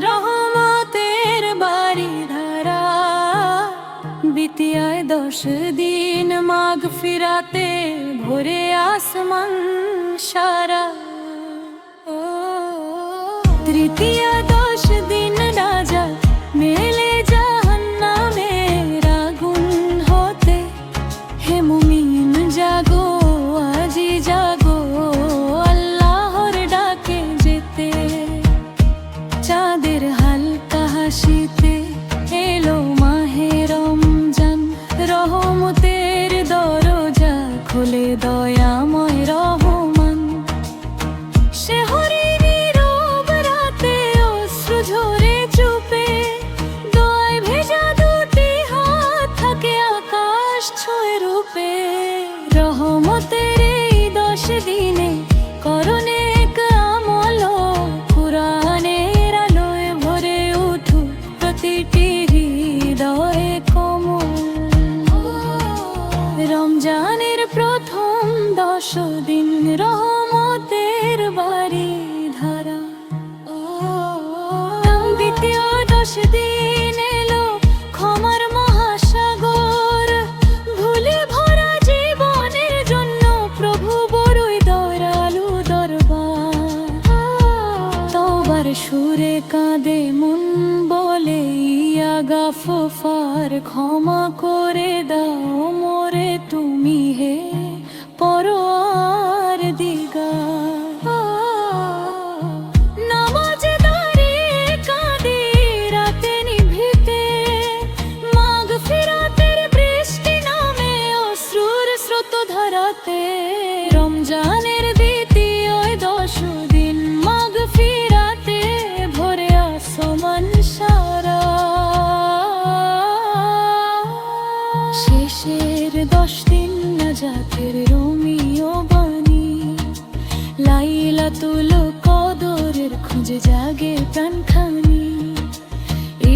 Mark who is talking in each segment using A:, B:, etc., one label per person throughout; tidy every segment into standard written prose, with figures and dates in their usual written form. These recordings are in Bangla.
A: রহমতের বাড়ি ধারা। বিতিয়ায় 10 দিন মাগফিরাতে ভরে আসমান সারা। তৃতীয় 10 দিন রাজা মেলে জাহান্নামের আগুন হতে। হে মুমিন জাগো, আজি জাগো, আল্লাহর ডাকে যেতে। চাঁদের হালকা হাসিতে এলো মাহে রমজান। রহমতের দরজা খুলে দয়াময় রহমান। শেহরি নীরব রাতে অশ্রু ঝরে চুপে। দোয়ায় ভেজা দুটি হাত থাকে আকাশ ছুঁয়ে রূপে। রহমতের এই 10 দিনে করণে আমল, কুরআনের আলোয় ভরে উঠুক প্রতিটি হৃদয়ে কোমল। রমজানের প্রথম 10 দিন রহমতের বাড়ি ধারা। দ্বিতীয় 10 দিন এলো ক্ষমার মহাসাগর। ভুলে ভরা জীবনের জন্য প্রভু বড়ই দয়ালু দরবার। তওবার সুরে কাঁদে মন বলে ইয়া গাফফার, ক্ষমা করে দাও মোরে তুমি হে পরওয়ারদিগার। নামাজে দাঁড়িয়ে কাঁদি রাতে নিভৃতে। মাগফিরাতের বৃষ্টি নামে অশ্রুর স্রোত ধারাতে। রমজানের দ্বিতীয় 10 দিন মাগফিরাতে ভরে আসমান সারা। শেষের 10 দিন নাজাতের রোমিও বাণী। লাইলাতুল কদরের খুঁজে জাগে প্রাণখানি।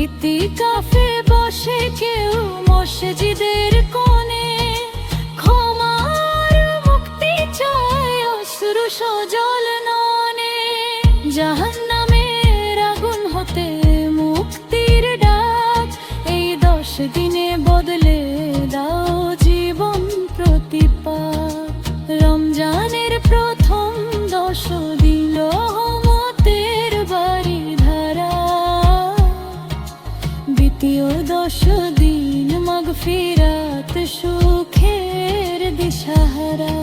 A: ইতিকাফে বসে কেউ মসজিদের কোণে। ক্ষমার মুক্তি চায় অশ্রু সজল নয়নে। জাহান্নামের আগুন হতে মুক্তির ডাক। এই 10 দিনে বদলে দাও জীবন প্রতিপাক। রমজানের প্রথম 10 দিন রহমতের বাড়ি ধারা। দ্বিতীয় 10 দিন মাগফিরাত সুখের দিশাহারা।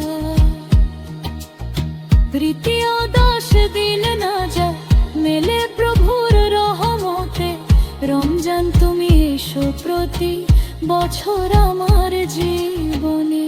A: তৃতীয় 10 দিন নাজাত মেলে প্রভুর রহমতে। রমজান তুমি এসো প্রতি বছর আমার জীবনে।